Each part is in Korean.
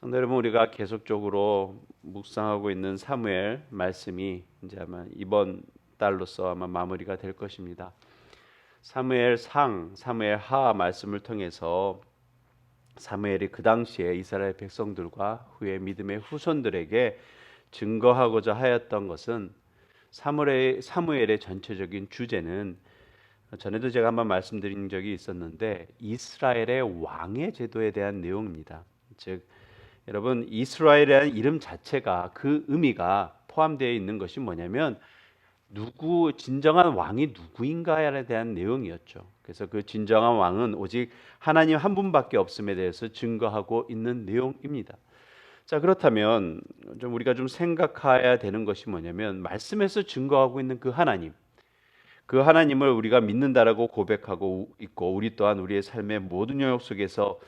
성도 여러분, 우리가 계속적으로 묵상하고 있는 사무엘 말씀이 이제 아마 이번 달로서 아마 마무리가 될 것입니다. 사무엘 상, 사무엘 하 말씀을 통해서 사무엘이 그 당시에 이스라엘 백성들과 후에 믿음의 후손들에게 증거하고자 하였던 것은 사무엘의 전체적인 주제는 전에도 제가 한번 말씀드린 적이 있었는데 이스라엘의 왕의 제도에 대한 내용입니다. 즉 여러분, 이스라엘이라는 이름 자체가 그 의미가 포함되어 있는 것이 뭐냐면 진정한 왕이 누구인가에 대한 내용이었죠. 그래서 그 진정한 왕은 오직 하나님 한 분밖에 없음에 대해서 증거하고 있는 내용입니다. 자, 그렇다면 우리가 좀 생각해야 되는 것이 뭐냐면 말씀에서 증거하고 있는 그 하나님을 우리가 믿는다라고 고백하고 있고, 우리 또한 우리의 삶의 모든 영역 속에서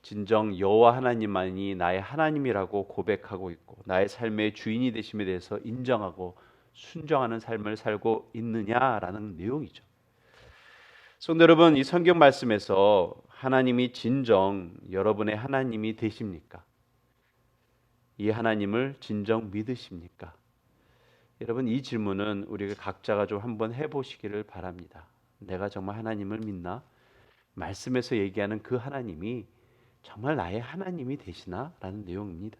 진정 여호와 하나님만이 나의 하나님이라고 고백하고 있고, 나의 삶의 주인이 되심에 대해서 인정하고 순종하는 삶을 살고 있느냐라는 내용이죠. 성도 여러분, 이 성경 말씀에서 하나님이 진정 여러분의 하나님이 되십니까? 이 하나님을 진정 믿으십니까? 여러분, 이 질문은 우리가 각자가 좀 한번 해보시기를 바랍니다. 내가 정말 하나님을 믿나? 말씀에서 얘기하는 그 하나님이 정말 나의 하나님이 되시나? 라는 내용입니다.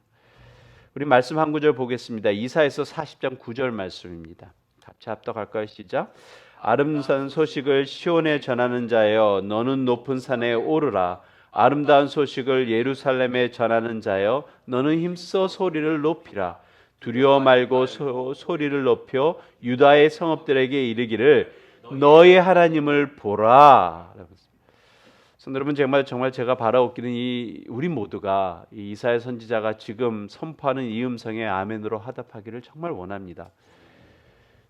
우리 말씀 한 구절 보겠습니다. 이사야서 40장 9절 말씀입니다. 같이 합독할까요? 시작. 아름다운 소식을 시온에 전하는 자여, 너는 높은 산에 오르라. 아름다운 소식을 예루살렘에 전하는 자여, 너는 힘써 소리를 높이라. 두려워 말고 소리를 높여 유다의 성읍들에게 이르기를 너의 하나님을 보라. 성도 여러분, 정말 제가 바라옵기는 우리 모두가 이 이사야 선지자가 지금 선포하는 이 음성에 아멘으로 화답하기를 정말 원합니다.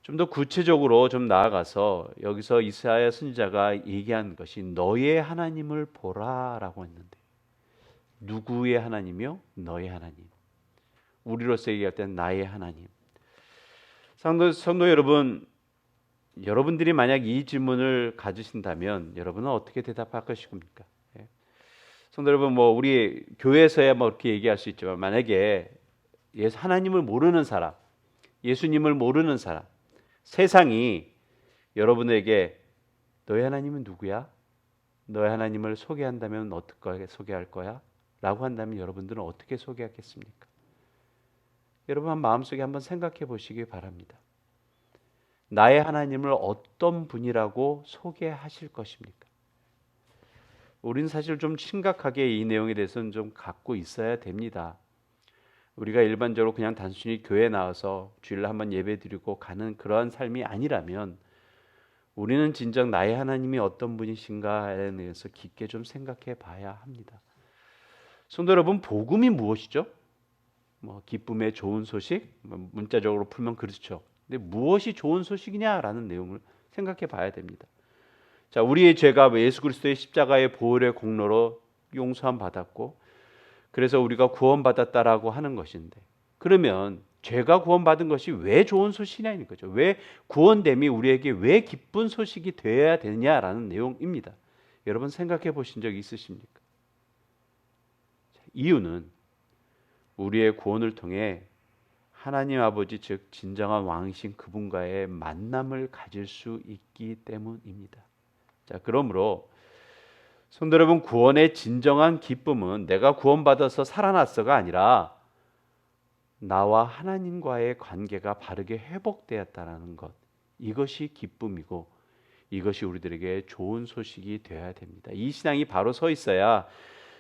좀 더 구체적으로 좀 나아가서 여기서 이사야 선지자가 얘기한 것이 너의 하나님을 보라라고 했는데, 누구의 하나님이요? 너의 하나님. 우리로서 얘기할 때는 나의 하나님. 성도 여러분, 여러분들이 만약 이 질문을 가지신다면 여러분은 어떻게 대답할 것입니까? 예. 성도 여러분, 우리 교회에서야 이렇게 얘기할 수 있지만, 만약에 하나님을 모르는 사람, 예수님을 모르는 사람, 세상이 여러분에게 너의 하나님은 누구야? 너의 하나님을 소개한다면 어떻게 소개할 거야? 라고 한다면 여러분들은 어떻게 소개하겠습니까? 여러분 마음속에 한번 생각해 보시기 바랍니다. 나의 하나님을 어떤 분이라고 소개하실 것입니까? 우리는 사실 좀 심각하게 이 내용에 대해서는 좀 갖고 있어야 됩니다. 우리가 일반적으로 그냥 단순히 교회에 나와서 주일날 한번 예배드리고 가는 그러한 삶이 아니라면 우리는 진정 나의 하나님이 어떤 분이신가에 대해서 깊게 좀 생각해 봐야 합니다. 성도 여러분, 복음이 무엇이죠? 기쁨의 좋은 소식? 문자적으로 풀면 그렇죠. 근데 무엇이 좋은 소식이냐라는 내용을 생각해 봐야 됩니다. 자, 우리의 죄가 예수 그리스도의 십자가의 보혈의 공로로 용서함 받았고, 그래서 우리가 구원받았다라고 하는 것인데, 그러면 죄가 구원받은 것이 왜 좋은 소식이냐는 거죠. 왜 구원됨이 우리에게 왜 기쁜 소식이 되어야 되냐라는 내용입니다. 여러분 생각해 보신 적 있으십니까? 이유는 우리의 구원을 통해 하나님 아버지, 즉 진정한 왕이신 그분과의 만남을 가질 수 있기 때문입니다. 자, 그러므로 성도 여러분, 구원의 진정한 기쁨은 내가 구원받아서 살아났어가 아니라 나와 하나님과의 관계가 바르게 회복되었다는 것, 이것이 기쁨이고 이것이 우리들에게 좋은 소식이 되어야 됩니다. 이 신앙이 바로 서 있어야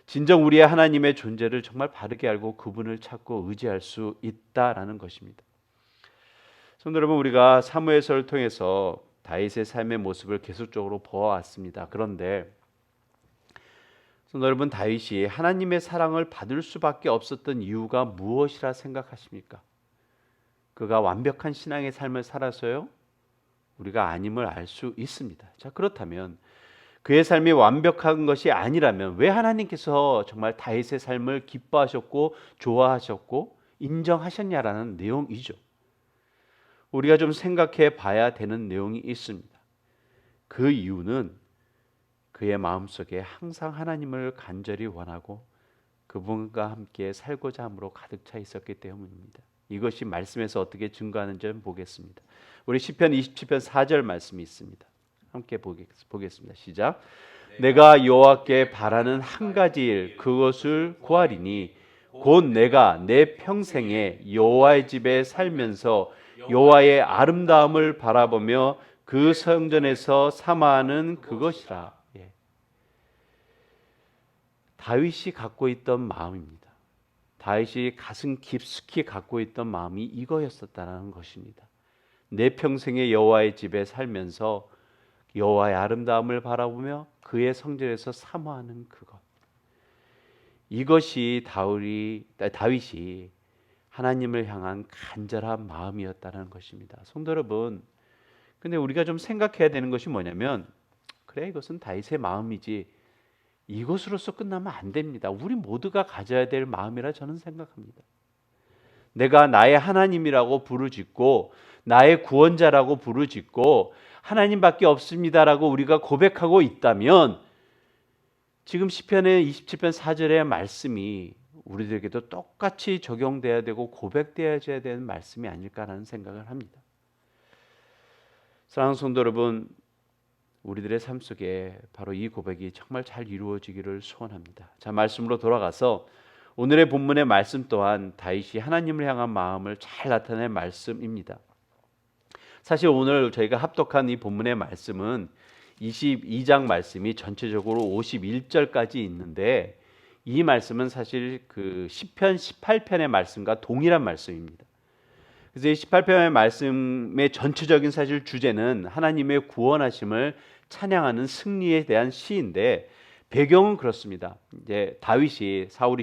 진정 우리의 하나님의 존재를 정말 바르게 알고 그분을 찾고 의지할 수 있다라는 것입니다. 성도 여러분, 우리가 사무엘서를 통해서 다윗의 삶의 모습을 계속적으로 보아왔습니다. 그런데 성도 여러분, 다윗이 하나님의 사랑을 받을 수밖에 없었던 이유가 무엇이라 생각하십니까? 그가 완벽한 신앙의 삶을 살아서요? 우리가 아님을 알 수 있습니다. 자, 그렇다면 그의 삶이 완벽한 것이 아니라면 왜 하나님께서 정말 다윗의 삶을 기뻐하셨고 좋아하셨고 인정하셨냐라는 내용이죠. 우리가 좀 생각해 봐야 되는 내용이 있습니다. 그 이유는 그의 마음속에 항상 하나님을 간절히 원하고 그분과 함께 살고자 함으로 가득 차 있었기 때문입니다. 이것이 말씀에서 어떻게 증거하는지 보겠습니다. 우리 시편 27편 4절 말씀이 있습니다. 함께 보겠습니다. 시작. 내가 여호와께 바라는 한 가지 일 그것을 구하리니 곧 내가 내 평생에 여호와의 집에 살면서 여호와의 아름다움을 바라보며 그 성전에서 사모하는 그것이라. 예. 다윗이 갖고 있던 마음입니다. 다윗이 가슴 깊숙이 갖고 있던 마음이 이거였었다는 것입니다. 내 평생에 여호와의 집에 살면서 여호와의 아름다움을 바라보며 그의 성전에서 사모하는 그것. 이것이 다윗이 하나님을 향한 간절한 마음이었다는 것입니다. 성도 여러분, 근데 우리가 좀 생각해야 되는 것이 뭐냐면, 그래, 이것은 다윗의 마음이지 이것으로서 끝나면 안 됩니다. 우리 모두가 가져야 될 마음이라 저는 생각합니다. 내가 나의 하나님이라고 부르짖고 나의 구원자라고 부르짖고 하나님밖에 없습니다라고 우리가 고백하고 있다면 지금 시편의 27편 4절의 말씀이 우리들에게도 똑같이 적용돼야 되고 고백되어야 되는 말씀이 아닐까라는 생각을 합니다. 사랑하는 성도 여러분, 우리들의 삶 속에 바로 이 고백이 정말 잘 이루어지기를 소원합니다. 자, 말씀으로 돌아가서 오늘의 본문의 말씀 또한 다윗이 하나님을 향한 마음을 잘 나타낸 말씀입니다. 사실 오늘 저희가 합독한 이 본문의 말씀은 22장 말씀이 전체적으로 51절까지 있는데 이 말씀은 사실 그 시편 18편의 말씀과 동일한 말씀입니다. 그래서 이 18편의 말씀의 전체적인 사실 주제는 하나님의 구원하심을 찬양하는 승리에 대한 시인데 배경은 그렇습니다. 이제 다윗이 사울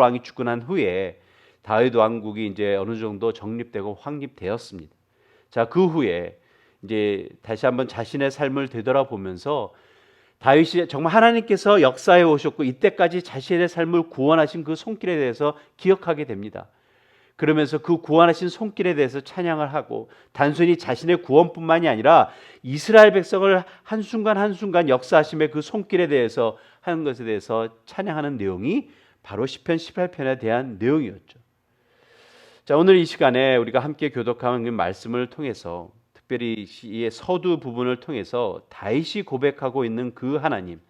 왕이 죽고 난 후에 다윗 왕국이 이제 어느 정도 정립되고 확립되었습니다. 자, 그 후에 이제 다시 한번 자신의 삶을 되돌아보면서 다윗이 정말 하나님께서 역사해 오셨고 이때까지 자신의 삶을 구원하신 그 손길에 대해서 기억하게 됩니다. 그러면서 그 구원하신 손길에 대해서 찬양을 하고 단순히 자신의 구원뿐만이 아니라 이스라엘 백성을 한순간 한순간 역사하심의 그 손길에 대해서 하는 것에 대해서 찬양하는 내용이 바로 시편 18편에 대한 내용이었죠. 자, 오늘 이 시간에 우리가 함께 교독하는 말씀을 통해서 특별히 이 서두 부분을 통해서 다윗이 고백하고 있는 그 하나님,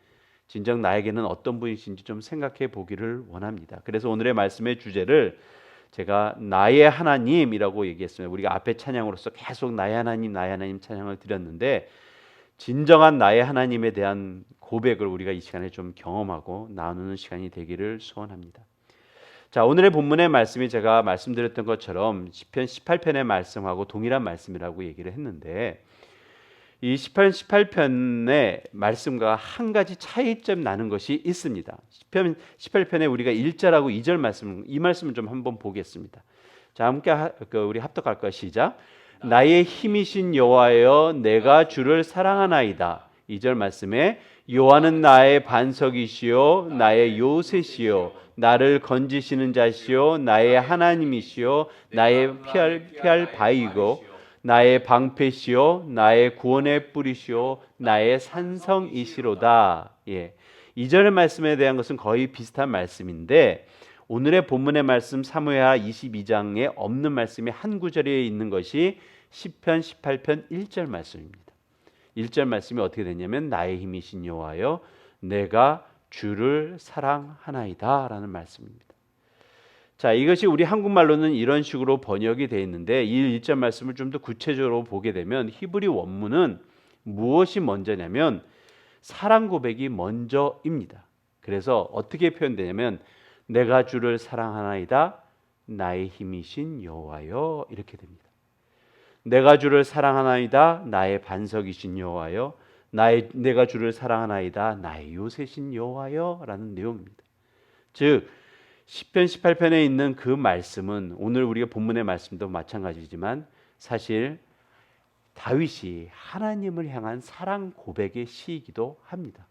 진정 나에게는 어떤 분이신지 좀 생각해 보기를 원합니다. 그래서 오늘의 말씀의 주제를 제가 나의 하나님이라고 얘기했습니다. 우리가 앞에 찬양으로서 계속 나의 하나님 찬양을 드렸는데 진정한 나의 하나님에 대한 고백을 우리가 이 시간에 좀 경험하고 나누는 시간이 되기를 소원합니다. 자, 오늘의 본문의 말씀이 제가 말씀드렸던 것처럼 시편 18편의 말씀하고 동일한 말씀이라고 얘기를 했는데 이 시편 18편의 말씀과 한 가지 차이점 나는 것이 있습니다. 시편 18편에 우리가 1절하고 2절 말씀, 이 말씀을 좀 한번 보겠습니다. 자, 함께 우리 합독할까요? 시작. 나의 힘이신 여호와여 내가 주를 사랑하나이다. 2절 말씀에 여호와는 나의 반석이시요 나의 요새시요 나를 건지시는 자시요 나의 하나님이시요 나의 피할 바위고 나의 방패시요 나의 구원의 뿌리시요 나의 산성이시로다. 예. 2절의 말씀에 대한 것은 거의 비슷한 말씀인데 오늘의 본문의 말씀 사무엘하 22장에 없는 말씀이 한 구절에 있는 것이 시편 18편 1절 말씀입니다. 1절 말씀이 어떻게 되냐면 나의 힘이신 여호와여 내가 주를 사랑하나이다 라는 말씀입니다. 자, 이것이 우리 한국말로는 이런 식으로 번역이 되어 있는데 이 1절 말씀을 좀 더 구체적으로 보게 되면 히브리 원문은 무엇이 먼저냐면 사랑 고백이 먼저입니다. 그래서 어떻게 표현되냐면 내가 주를 사랑하나이다 나의 힘이신 여호와여 이렇게 됩니다. 내가 주를 사랑하나이다 나의 반석이신 여호와여 내가 주를 사랑하나이다 나의 요새신 여호와여 라는 내용입니다. 즉 시편 18편에 있는 그 말씀은 오늘 우리가 본문의 말씀도 마찬가지지만 사실 다윗이 하나님을 향한 사랑 고백의 시이기도 합니다.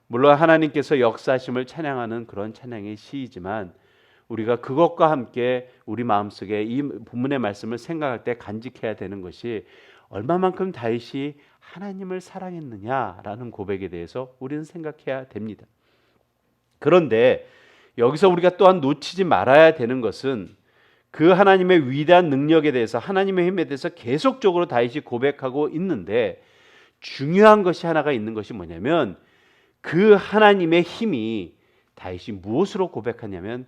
물론 하나님께서 역사하심을 찬양하는 그런 찬양의 시이지만 우리가 그것과 함께 우리 마음속에 이 본문의 말씀을 생각할 때 간직해야 되는 것이 얼마만큼 다윗이 하나님을 사랑했느냐라는 고백에 대해서 우리는 생각해야 됩니다. 그런데 여기서 우리가 또한 놓치지 말아야 되는 것은 그 하나님의 위대한 능력에 대해서, 하나님의 힘에 대해서 계속적으로 다윗이 고백하고 있는데, 중요한 것이 하나가 있는 것이 뭐냐면 그 하나님의 힘이 다윗이 무엇으로 고백하냐면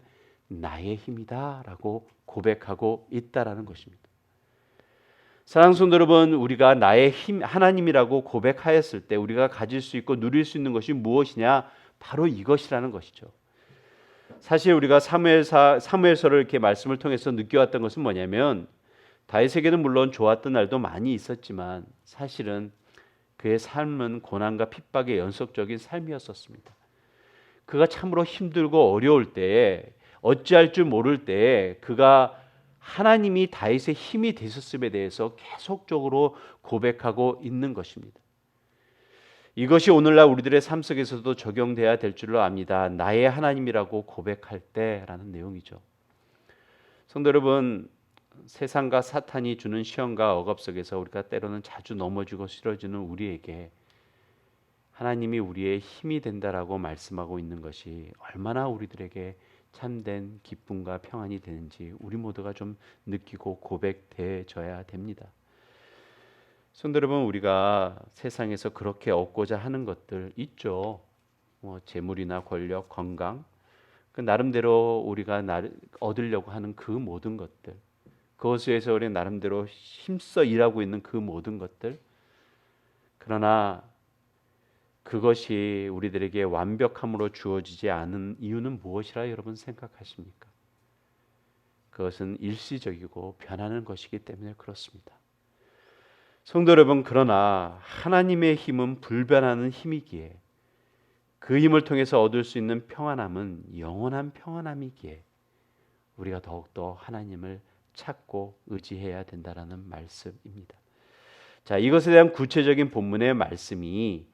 나의 힘이다 라고 고백하고 있다라는 것입니다. 사랑하는 성도 여러분, 우리가 나의 힘, 하나님이라고 고백하였을 때 우리가 가질 수 있고 누릴 수 있는 것이 무엇이냐? 바로 이것이라는 것이죠. 사실 우리가 사무엘서를 이렇게 말씀을 통해서 느껴왔던 것은 뭐냐면, 다윗에게는 물론 좋았던 날도 많이 있었지만 사실은 그의 삶은 고난과 핍박의 연속적인 삶이었었습니다. 그가 참으로 힘들고 어려울 때에, 어찌할 줄 모를 때에 그가 하나님이 다윗의 힘이 되셨음에 대해서 계속적으로 고백하고 있는 것입니다. 이것이 오늘날 우리들의 삶 속에서도 적용돼야 될 줄로 압니다. 나의 하나님이라고 고백할 때라는 내용이죠. 성도 여러분, 세상과 사탄이 주는 시험과 억압 속에서 우리가 때로는 자주 넘어지고 쓰러지는 우리에게 하나님이 우리의 힘이 된다라고 말씀하고 있는 것이 얼마나 우리들에게 참된 기쁨과 평안이 되는지 우리 모두가 좀 느끼고 고백되어져야 됩니다. 성도 여러분, 우리가 세상에서 그렇게 얻고자 하는 것들 있죠. 재물이나 권력, 건강, 그 나름대로 우리가 얻으려고 하는 그 모든 것들, 그것에 위해서 우리 나름대로 힘써 일하고 있는 그 모든 것들, 그러나 그것이 우리들에게 완벽함으로 주어지지 않은 이유는 무엇이라 여러분 생각하십니까? 그것은 일시적이고 변하는 것이기 때문에 그렇습니다. 성도 여러분, 그러나 하나님의 힘은 불변하는 힘이기에, 그 힘을 통해서 얻을 수 있는 평안함은 영원한 평안함이기에 우리가 더욱더 하나님을 찾고 의지해야 된다라는 말씀입니다. 자, 이것에 대한 구체적인 본문의 말씀이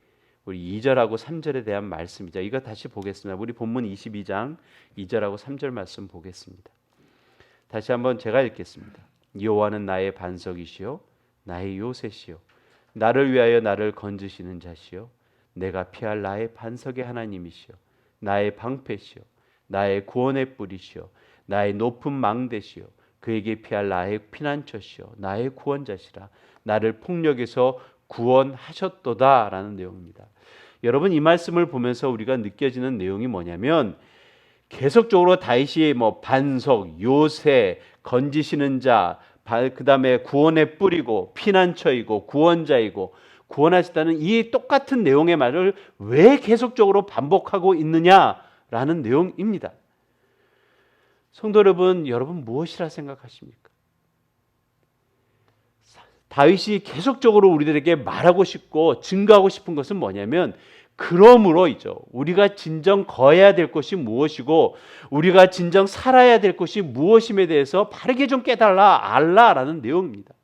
우리 2절하고 3절에 대한 말씀이죠. 이거 다시 보겠습니다. 우리 본문 22장 2절하고 3절 말씀 보겠습니다. 다시 한번 제가 읽겠습니다. 여호와는 나의 반석이시요 나의 요새시요 나를 위하여 나를 건지시는 자시요 내가 피할 나의 반석의 하나님이시요 나의 방패시요 나의 구원의 뿌리시요 나의 높은 망대시요 그에게 피할 나의 피난처시요 나의 구원자시라 나를 폭력에서 구원하셨도다 라는 내용입니다. 여러분, 이 말씀을 보면서 우리가 느껴지는 내용이 뭐냐면, 계속적으로 다윗이 반석, 요새, 건지시는 자, 그 다음에 구원의 뿌리고 피난처이고 구원자이고 구원하시다는 이 똑같은 내용의 말을 왜 계속적으로 반복하고 있느냐라는 내용입니다. 성도 여러분, 여러분 무엇이라 생각하십니까? 다윗이 계속적으로 우리들에게 말하고 싶고 증거하고 싶은 것은 뭐냐면, 그러므로이죠. 우리가 진정 거해야 될 것이 무엇이고 우리가 진정 살아야 될 것이 무엇임에 대해서 바르게 좀 깨달라, 알라라는 내용입니다.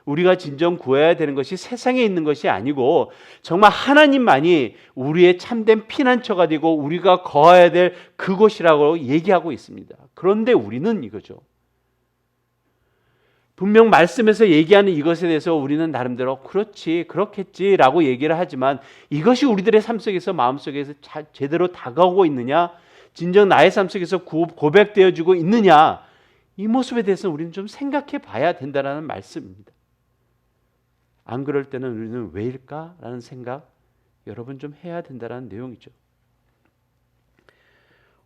우리가 진정 구해야 되는 것이 세상에 있는 것이 아니고 정말 하나님만이 우리의 참된 피난처가 되고 우리가 거해야 될 그곳이라고 얘기하고 있습니다. 그런데 우리는 이거죠. 분명 말씀에서 얘기하는 이것에 대해서 우리는 나름대로 그렇지, 그렇겠지라고 얘기를 하지만 이것이 우리들의 삶 속에서, 마음속에서 제대로 다가오고 있느냐, 진정 나의 삶 속에서 고백되어지고 있느냐, 이 모습에 대해서 우리는 좀 생각해 봐야 된다는 말씀입니다. 안 그럴 때는 우리는 왜일까라는 생각 여러분 좀 해야 된다는 내용이죠.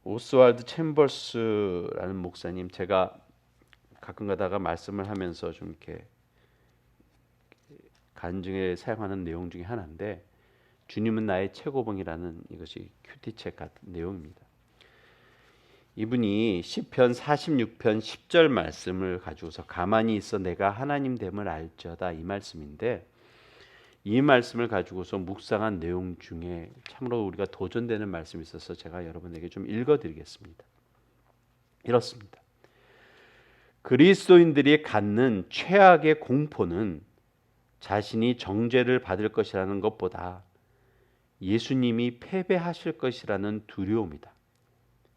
오스왈드 챔버스라는 목사님, 제가 가끔 가다가 말씀을 하면서 좀 이렇게 간증에 사용하는 내용 중에 하나인데, 주님은 나의 최고봉이라는 이것이 큐티책 같은 내용입니다. 이분이 시편 46편 10절 말씀을 가지고서 가만히 있어 내가 하나님 됨을 알지어다, 이 말씀인데, 이 말씀을 가지고서 묵상한 내용 중에 참으로 우리가 도전되는 말씀이 있어서 제가 여러분에게 좀 읽어드리겠습니다. 이렇습니다. 그리스도인들이 갖는 최악의 공포는 자신이 정죄를 받을 것이라는 것보다 예수님이 패배하실 것이라는 두려움이다.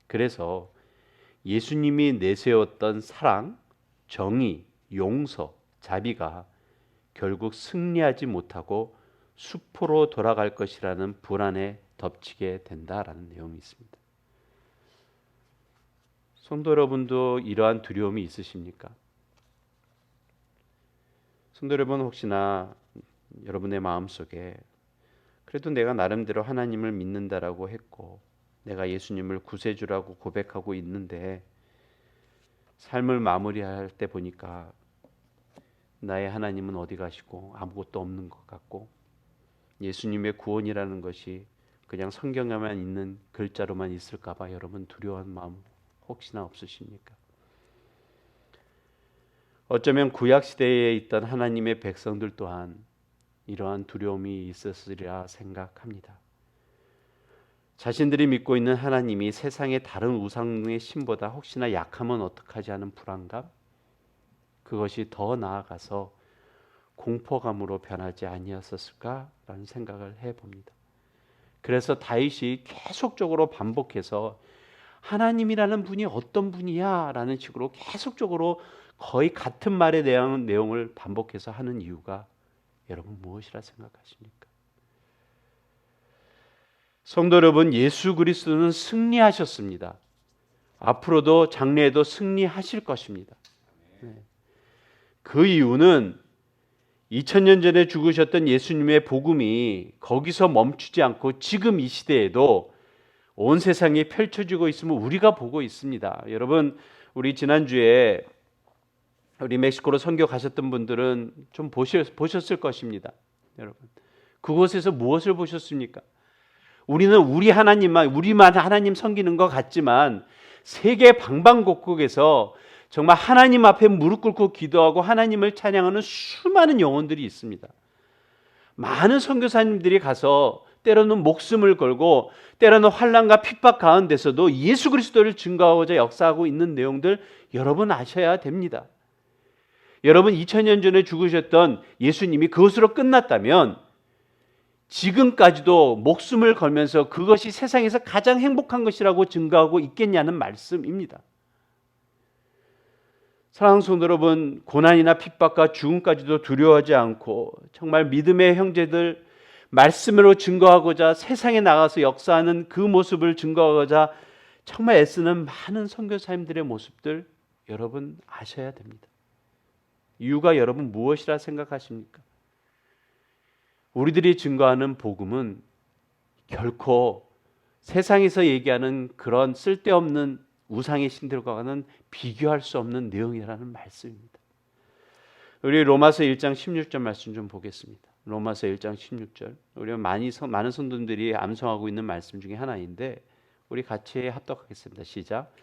그래서 예수님이 내세웠던 사랑, 정의, 용서, 자비가 결국 승리하지 못하고 수포로 돌아갈 것이라는 불안에 덮치게 된다라는 내용이 있습니다. 성도 여러분도 이러한 두려움이 있으십니까? 성도 여러분, 혹시나 여러분의 마음속에 그래도 내가 나름대로 하나님을 믿는다라고 했고 내가 예수님을 구세주라고 고백하고 있는데 삶을 마무리할 때 보니까 나의 하나님은 어디 가시고 아무것도 없는 것 같고 예수님의 구원이라는 것이 그냥 성경에만 있는 글자로만 있을까 봐 여러분 두려워하는 마음 혹시나 없으십니까? 어쩌면 구약 시대에 있던 하나님의 백성들 또한 이러한 두려움이 있었으리라 생각합니다. 자신들이 믿고 있는 하나님이 세상의 다른 우상의 신보다 혹시나 약하면 어떡하지 하는 불안감, 그것이 더 나아가서 공포감으로 변하지 아니었을까라는 생각을 해봅니다. 그래서 다윗이 계속적으로 반복해서 하나님이라는 분이 어떤 분이야 라는 식으로 계속적으로 거의 같은 말에 대한 내용을 반복해서 하는 이유가 여러분 무엇이라 생각하십니까? 성도 여러분, 예수 그리스도는 승리하셨습니다. 앞으로도 장래에도 승리하실 것입니다. 그 이유는 2000년 전에 죽으셨던 예수님의 복음이 거기서 멈추지 않고 지금 이 시대에도 온 세상에 펼쳐지고 있음을 우리가 보고 있습니다. 여러분, 우리 지난주에 우리 멕시코로 선교 가셨던 분들은 좀 보셨을 것입니다. 여러분, 그곳에서 무엇을 보셨습니까? 우리는 우리만 하나님 섬기는 것 같지만 세계 방방곡곡에서 정말 하나님 앞에 무릎 꿇고 기도하고 하나님을 찬양하는 수많은 영혼들이 있습니다. 많은 선교사님들이 가서 때로는 목숨을 걸고 때로는 환난과 핍박 가운데서도 예수 그리스도를 증거하고자 역사하고 있는 내용들 여러분 아셔야 됩니다. 여러분, 2000년 전에 죽으셨던 예수님이 그것으로 끝났다면 지금까지도 목숨을 걸면서 그것이 세상에서 가장 행복한 것이라고 증거하고 있겠냐는 말씀입니다. 사랑하는 성도 여러분, 고난이나 핍박과 죽음까지도 두려워하지 않고 정말 믿음의 형제들 말씀으로 증거하고자 세상에 나가서 역사하는 그 모습을 증거하고자 정말 애쓰는 많은 선교사님들의 모습들 여러분 아셔야 됩니다. 이유가 여러분 무엇이라 생각하십니까? 우리들이 증거하는 복음은 결코 세상에서 얘기하는 그런 쓸데없는 우상의 신들과는 비교할 수 없는 내용이라는 말씀입니다. 우리 로마서 1장 16절 말씀 좀 보겠습니다. 로마서 1장 16절. 우리 많은 성도들이 암송하고 있는 말씀 중에 하나인데 우리 같이 합독하겠습니다. 시작.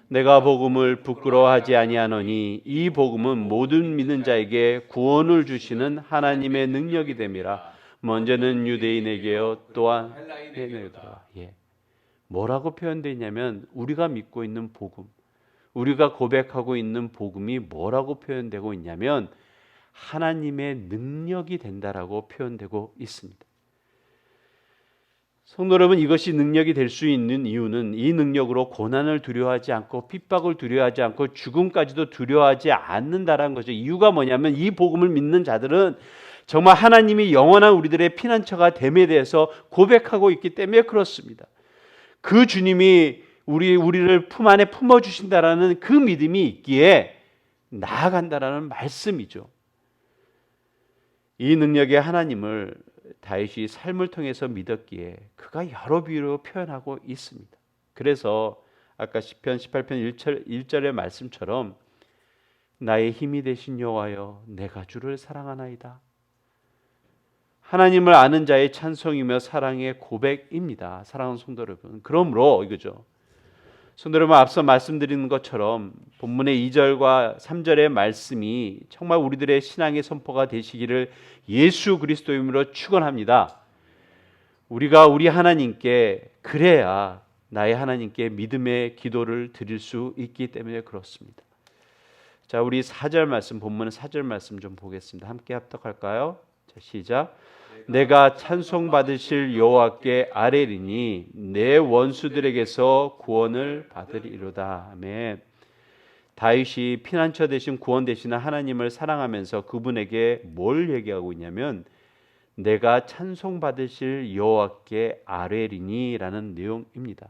내가 복음을 부끄러워하지 아니하노니 이 복음은 모든 믿는 자에게 구원을 주시는 하나님의 능력이 됨이라. 먼저는 유대인에게요 또한 헬라인에게로다. 뭐라고 표현되어 있냐면 우리가 믿고 있는 복음, 우리가 고백하고 있는 복음이 뭐라고 표현되고 있냐면 하나님의 능력이 된다라고 표현되고 있습니다. 성도 여러분, 이것이 능력이 될 수 있는 이유는 이 능력으로 고난을 두려워하지 않고 핍박을 두려워하지 않고 죽음까지도 두려워하지 않는다라는 거죠. 이유가 뭐냐면 이 복음을 믿는 자들은 정말 하나님이 영원한 우리들의 피난처가 됨에 대해서 고백하고 있기 때문에 그렇습니다. 그 주님이 우리를 품 안에 품어주신다라는 그 믿음이 있기에 나아간다라는 말씀이죠. 이 능력의 하나님을 다윗이 삶을 통해서 믿었기에 그가 여러 비유로 표현하고 있습니다. 그래서 아까 시편 18편 1절의 말씀처럼 나의 힘이 되신 여호와여 내가 주를 사랑하나이다. 하나님을 아는 자의 찬송이며 사랑의 고백입니다. 사랑하는 성도 여러분, 그러므로 이거죠. 성도 여러분, 앞서 말씀드린 것처럼 본문의 2절과 3절의 말씀이 정말 우리들의 신앙의 선포가 되시기를 예수 그리스도의 이름으로 축원합니다. 우리가 우리 하나님께 그래야 나의 하나님께 믿음의 기도를 드릴 수 있기 때문에 그렇습니다. 자, 우리 4절 말씀, 본문의 4절 말씀 좀 보겠습니다. 함께 합독할까요? 자, 시작. 내가 찬송 받으실 여호와께 아뢰리니 내 원수들에게서 구원을 받으리로다. 아멘. 다윗이 피난처 되신 구원 되시는 하나님을 사랑하면서 그분에게 뭘 얘기하고 있냐면 내가 찬송받으실 여호와께 아뢰리니라는 내용입니다.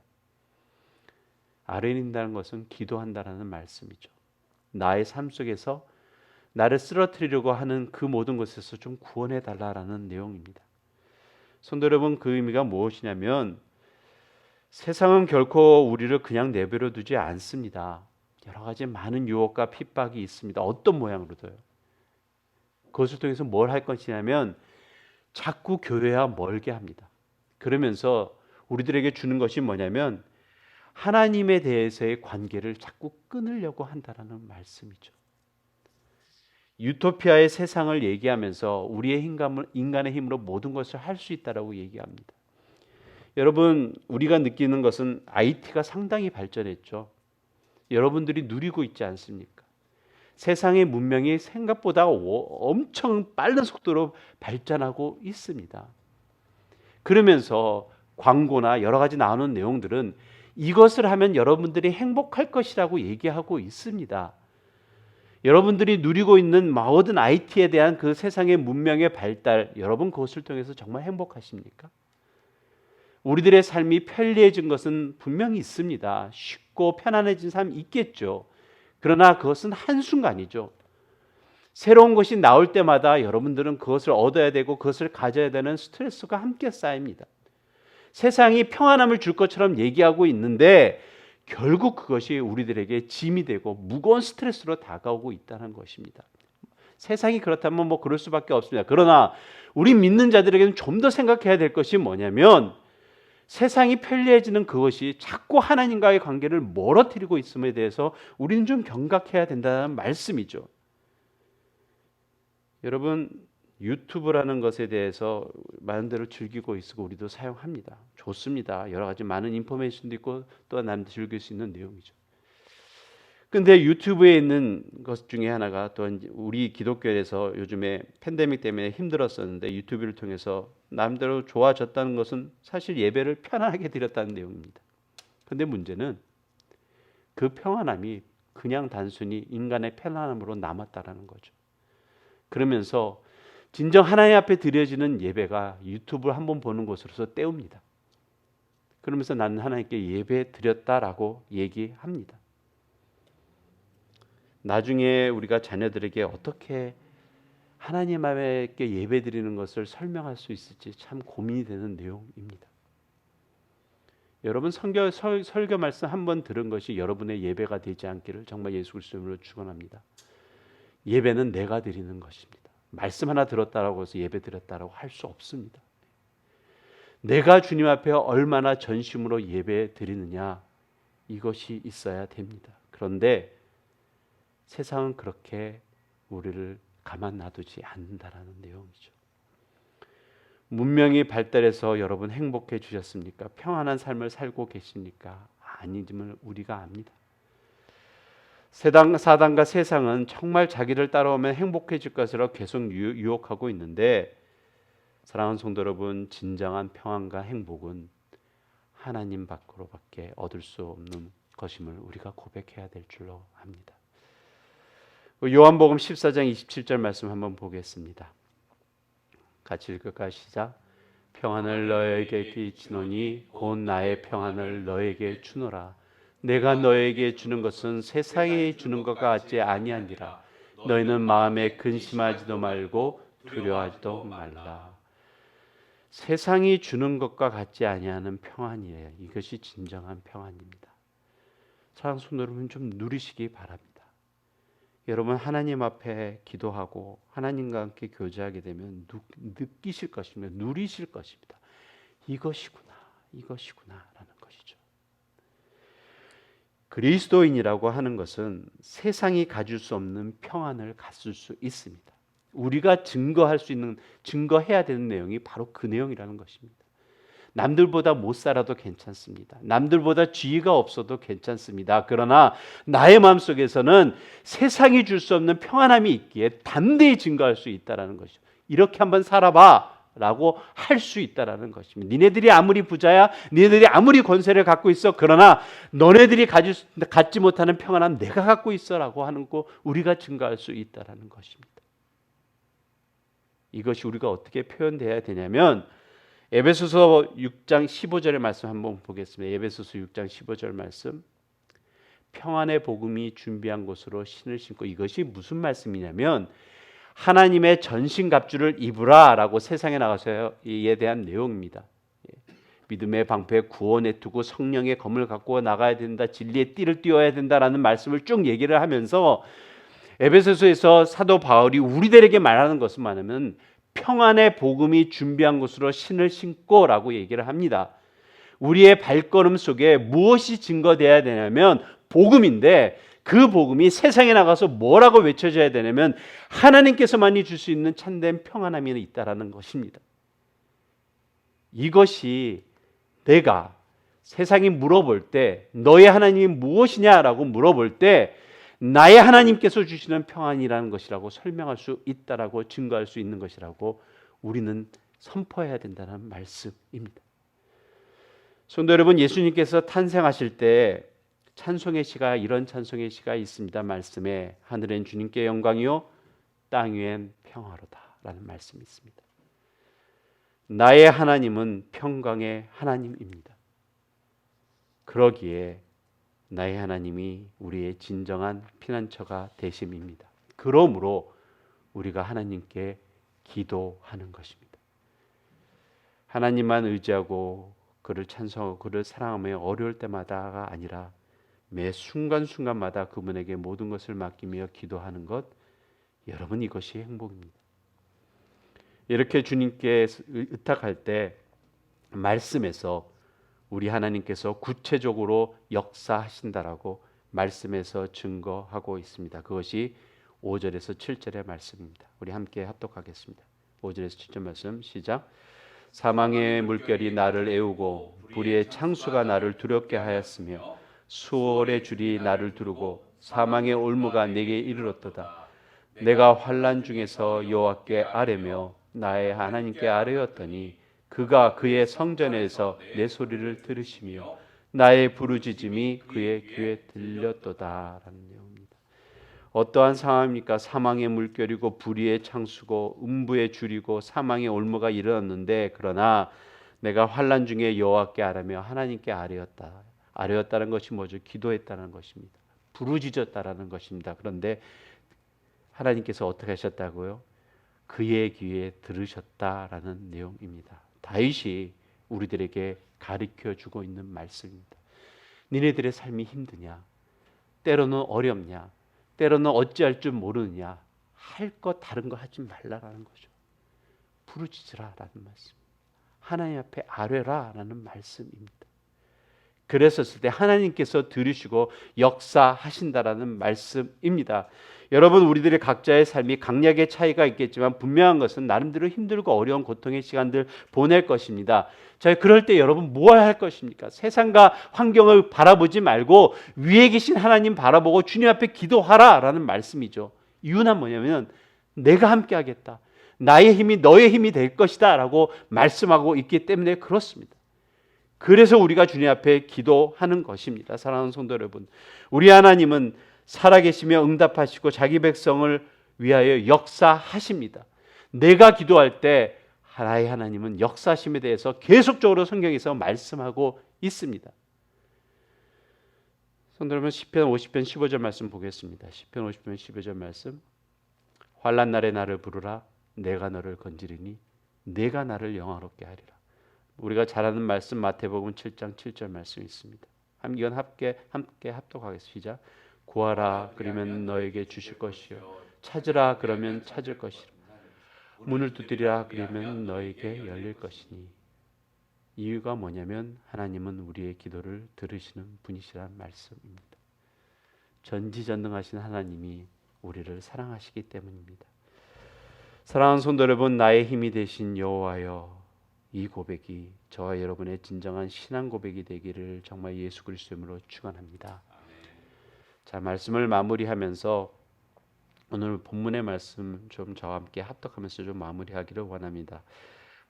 아뢰린다는 것은 기도한다라는 말씀이죠. 나의 삶 속에서 나를 쓰러뜨리려고 하는 그 모든 것에서 좀 구원해 달라라는 내용입니다. 성도 여러분, 그 의미가 무엇이냐면 세상은 결코 우리를 그냥 내버려 두지 않습니다. 여러 가지 많은 유혹과 핍박이 있습니다. 어떤 모양으로도요. 그것을 통해서 뭘 할 것이냐면 자꾸 교회와 멀게 합니다. 그러면서 우리들에게 주는 것이 뭐냐면 하나님에 대해서의 관계를 자꾸 끊으려고 한다라는 말씀이죠. 유토피아의 세상을 얘기하면서 우리의 인간의 힘으로 모든 것을 할 수 있다라고 얘기합니다. 여러분, 우리가 느끼는 것은 IT가 상당히 발전했죠. 여러분들이 누리고 있지 않습니까? 세상의 문명이 생각보다 엄청 빠른 속도로 발전하고 있습니다. 그러면서 광고나 여러 가지 나오는 내용들은 이것을 하면 여러분들이 행복할 것이라고 얘기하고 있습니다. 여러분들이 누리고 있는 모든 IT에 대한 그 세상의 문명의 발달, 여러분 그것을 통해서 정말 행복하십니까? 우리들의 삶이 편리해진 것은 분명히 있습니다. 쉽고 편안해진 삶이 있겠죠. 그러나 그것은 한순간이죠. 새로운 것이 나올 때마다 여러분들은 그것을 얻어야 되고 그것을 가져야 되는 스트레스가 함께 쌓입니다. 세상이 평안함을 줄 것처럼 얘기하고 있는데 결국 그것이 우리들에게 짐이 되고 무거운 스트레스로 다가오고 있다는 것입니다. 세상이 그렇다면 뭐 그럴 수밖에 없습니다. 그러나 우리 믿는 자들에게는 좀 더 생각해야 될 것이 뭐냐면 세상이 편리해지는 그것이 자꾸 하나님과의 관계를 멀어뜨리고 있음에 대해서 우리는 좀 경각해야 된다는 말씀이죠. 여러분, 유튜브라는 것에 대해서 많은 대로 즐기고 있고 우리도 사용합니다. 좋습니다. 여러 가지 많은 인포메이션도 있고 또한 남들 즐길 수 있는 내용이죠. 근데 유튜브에 있는 것 중에 하나가 또 우리 기독교에서 요즘에 팬데믹 때문에 힘들었었는데 유튜브를 통해서 남대로 좋아졌다는 것은 사실 예배를 편안하게 드렸다는 내용입니다. 근데 문제는 그 평안함이 그냥 단순히 인간의 편안함으로 남았다라는 거죠. 그러면서 진정 하나님 앞에 드려지는 예배가 유튜브를 한번 보는 것으로서 때웁니다. 그러면서 나는 하나님께 예배 드렸다라고 얘기합니다. 나중에 우리가 자녀들에게 어떻게 하나님 앞에 예배 드리는 것을 설명할 수 있을지 참 고민이 되는 내용입니다. 여러분, 설교 말씀 한번 들은 것이 여러분의 예배가 되지 않기를 정말 예수 그리스도로 축원합니다. 예배는 내가 드리는 것입니다. 말씀 하나 들었다라고 해서 예배 드렸다라고 할 수 없습니다. 내가 주님 앞에 얼마나 전심으로 예배 드리느냐, 이것이 있어야 됩니다. 그런데 세상은 그렇게 우리를 가만 놔두지 않는다라는 내용이죠. 문명이 발달해서 여러분 행복해 주셨습니까? 평안한 삶을 살고 계십니까? 아님을 우리가 압니다. 사단과 세상은 정말 자기를 따라오면 행복해질 것으로 계속 유혹하고 있는데, 사랑하는 성도 여러분, 진정한 평안과 행복은 하나님 밖으로밖에 얻을 수 없는 것임을 우리가 고백해야 될 줄로 압니다. 요한복음 14장 27절 말씀 한번 보겠습니다. 같이 읽을까요? 시작. 평안을 너에게 끼치노니 곧 나의 평안을 너에게 주노라. 내가 너에게 주는 것은 세상이 주는 것 같지 아니하니라. 너희는 마음에 근심하지도 말고 두려워하지도 말라. 세상이 주는 것과 같지 아니하는 평안이에요. 이것이 진정한 평안입니다. 사랑하는 성도 여러분, 좀 누리시기 바랍니다. 여러분, 하나님 앞에 기도하고 하나님과 함께 교제하게 되면 느끼실 것입니다. 누리실 것입니다. 이것이구나, 이것이구나라는 것이죠. 그리스도인이라고 하는 것은 세상이 가질 수 없는 평안을 갖을 수 있습니다. 우리가 증거해야 되는 내용이 바로 그 내용이라는 것입니다. 남들보다 못 살아도 괜찮습니다. 남들보다 지위가 없어도 괜찮습니다. 그러나 나의 마음속에서는 세상이 줄 수 없는 평안함이 있기에 담대히 증거할 수 있다는 것이죠. 이렇게 한번 살아봐 라고 할 수 있다는 것입니다. 니네들이 아무리 부자야, 니네들이 아무리 권세를 갖고 있어, 그러나 너네들이 갖지 못하는 평안함 내가 갖고 있어 라고 하는 거 우리가 증거할 수 있다는 것입니다. 이것이 우리가 어떻게 표현돼야 되냐면 에베소서 6장 15절의 말씀 한번 보겠습니다. 에베소서 6장 15절 말씀. 평안의 복음이 준비한 곳으로 신을 신고, 이것이 무슨 말씀이냐면 하나님의 전신갑주를 입으라라고 세상에 나가서 이에 대한 내용입니다. 믿음의 방패 구원에 두고 성령의 검을 갖고 나가야 된다, 진리의 띠를 띄워야 된다라는 말씀을 쭉 얘기를 하면서 에베소서에서 사도 바울이 우리들에게 말하는 것은 뭐냐면 평안의 복음이 준비한 곳으로 신을 신고라고 얘기를 합니다. 우리의 발걸음 속에 무엇이 증거돼야 되냐면 복음인데, 그 복음이 세상에 나가서 뭐라고 외쳐져야 되냐면 하나님께서만이 줄 수 있는 참된 평안함이 있다라는 것입니다. 이것이 내가 세상이 물어볼 때 너의 하나님이 무엇이냐라고 물어볼 때 나의 하나님께서 주시는 평안이라는 것이라고 설명할 수 있다라고 증거할 수 있는 것이라고 우리는 선포해야 된다는 말씀입니다. 성도 여러분, 예수님께서 탄생하실 때 찬송의 시가, 이런 찬송의 시가 있습니다. 말씀에 하늘엔 주님께 영광이요 땅 위엔 평화로다라는 말씀이 있습니다. 나의 하나님은 평강의 하나님입니다. 그러기에 나의 하나님이 우리의 진정한 피난처가 되심입니다. 그러므로 우리가 하나님께 기도하는 것입니다. 하나님만 의지하고 그를 찬송하고 그를 사랑하며 어려울 때마다가 아니라 매 순간순간마다 그분에게 모든 것을 맡기며 기도하는 것, 여러분, 이것이 행복입니다. 이렇게 주님께 의탁할 때 말씀에서 우리 하나님께서 구체적으로 역사하신다라고 말씀에서 증거하고 있습니다. 그것이 5절에서 7절의 말씀입니다. 우리 함께 합독하겠습니다. 5절에서 7절 말씀 시작. 사망의 물결이 나를 애우고 불의의 창수가 나를 두렵게 하였으며 수월의 줄이 나를 두르고 사망의 올무가 내게 이르렀도다. 내가 환난 중에서 여호와께 아뢰며 나의 하나님께 아뢰었더니 그가 그의 성전에서 내 소리를 들으시며 나의 부르짖음이 그의 귀에 들렸도다라는 내용입니다. 어떠한 상황입니까? 사망의 물결이고 불의의 창수고 음부의 줄이고 사망의 올무가 일어났는데, 그러나 내가 환난 중에 여호와께 아뢰며 하나님께 아뢰었다. 아뢰었다는 것이 뭐죠? 기도했다는 것입니다. 부르짖었다라는 것입니다. 그런데 하나님께서 어떻게 하셨다고요? 그의 귀에 들으셨다라는 내용입니다. 다윗이 우리들에게 가르쳐주고 있는 말씀입니다. 니네들의 삶이 힘드냐? 때로는 어렵냐? 때로는 어찌할 줄 모르느냐? 할 것 다른 거 하지 말라라는 거죠. 부르짖으라라는 말씀. 하나님 앞에 아뢰라라는 말씀입니다. 그랬었을 때 하나님께서 들으시고 역사하신다라는 말씀입니다. 여러분, 우리들의 각자의 삶이 강약의 차이가 있겠지만 분명한 것은 나름대로 힘들고 어려운 고통의 시간들 보낼 것입니다. 자, 그럴 때 여러분 무엇을 할 것입니까? 세상과 환경을 바라보지 말고 위에 계신 하나님 바라보고 주님 앞에 기도하라라는 말씀이죠. 이유는 뭐냐면 내가 함께 하겠다. 나의 힘이 너의 힘이 될 것이다 라고 말씀하고 있기 때문에 그렇습니다. 그래서 우리가 주님 앞에 기도하는 것입니다. 사랑하는 성도 여러분, 우리 하나님은 살아계시며 응답하시고 자기 백성을 위하여 역사하십니다. 내가 기도할 때 나의 하나님은 역사하심에 대해서 계속적으로 성경에서 말씀하고 있습니다. 성도 여러분, 시편 50편 15절 말씀 보겠습니다. 시편 50편 15절 말씀. 환난 날에 나를 부르라. 내가 너를 건지리니 내가 나를 영화롭게 하리라. 우리가 잘 아는 말씀 마태복음 7장 7절 말씀이 있습니다. 이건 함께 합독하겠습니다. 시작. 구하라 그러면 너에게 주실 것이요 찾으라 그러면 찾을 것이라. 문을 두드리라 그러면 너에게 열릴 것이니. 이유가 뭐냐면 하나님은 우리의 기도를 들으시는 분이시라는 말씀입니다. 전지전능하신 하나님이 우리를 사랑하시기 때문입니다. 사랑하는 성도 여러분, 나의 힘이 되신 여호와여, 이 고백이 저와 여러분의 진정한 신앙 고백이 되기를 정말 예수 그리스도의 이름으로 축원합니다. 자, 말씀을 마무리하면서 오늘 본문의 말씀 좀 저와 함께 합독하면서 좀 마무리하기를 원합니다.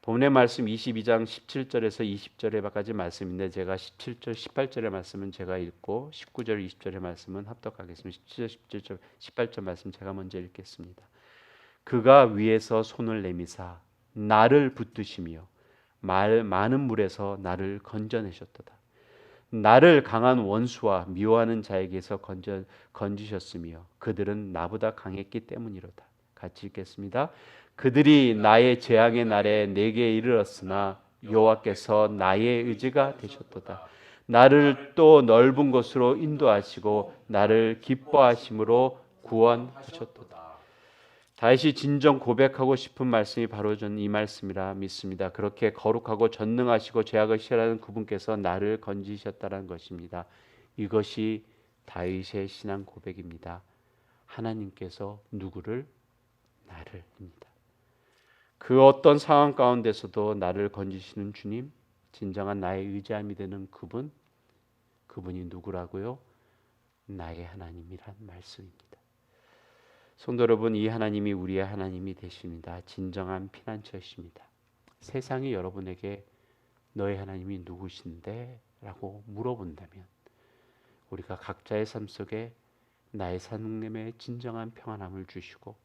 본문의 말씀 22장 17절에서 20절에까지 말씀인데 제가 17절, 18절의 말씀은 제가 읽고 19절, 20절의 말씀은 합독하겠습니다. 17절, 17절, 18절 말씀 제가 먼저 읽겠습니다. 그가 위에서 손을 내미사 나를 붙드시며 많은 물에서 나를 건져내셨도다. 나를 강한 원수와 미워하는 자에게서 건지셨으며 그들은 나보다 강했기 때문이로다. 같이 읽겠습니다. 그들이 나의 재앙의 날에 내게 이르렀으나 여호와께서 나의 의지가 되셨도다. 나를 또 넓은 곳으로 인도하시고 나를 기뻐하심으로 구원하셨도다. 다윗이 진정 고백하고 싶은 말씀이 바로 전 이 말씀이라 믿습니다. 그렇게 거룩하고 전능하시고 죄악을 싫어하는 그분께서 나를 건지셨다는 것입니다. 이것이 다윗의 신앙 고백입니다. 하나님께서 누구를? 나를입니다. 그 어떤 상황 가운데서도 나를 건지시는 주님, 진정한 나의 의지함이 되는 그분이 누구라고요? 나의 하나님이란 말씀입니다. 성도 여러분, 이 하나님이 우리의 하나님이 되십니다. 진정한 피난처이십니다. 세상이 여러분에게 너의 하나님이 누구신데? 라고 물어본다면 우리가 각자의 삶 속에 나의 삶의 진정한 평안함을 주시고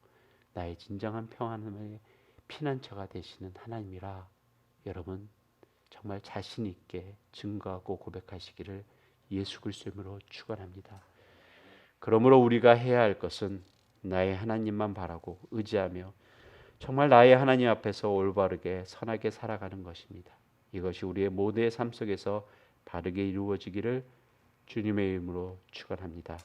나의 진정한 평안함의 피난처가 되시는 하나님이라 여러분 정말 자신 있게 증거하고 고백하시기를 예수 그리스도의 이름으로 축원합니다. 그러므로 우리가 해야 할 것은 나의 하나님만 바라고 의지하며 정말 나의 하나님 앞에서 올바르게 선하게 살아가는 것입니다. 이것이 우리의 모두의 삶 속에서 바르게 이루어지기를 주님의 이름으로 축원합니다.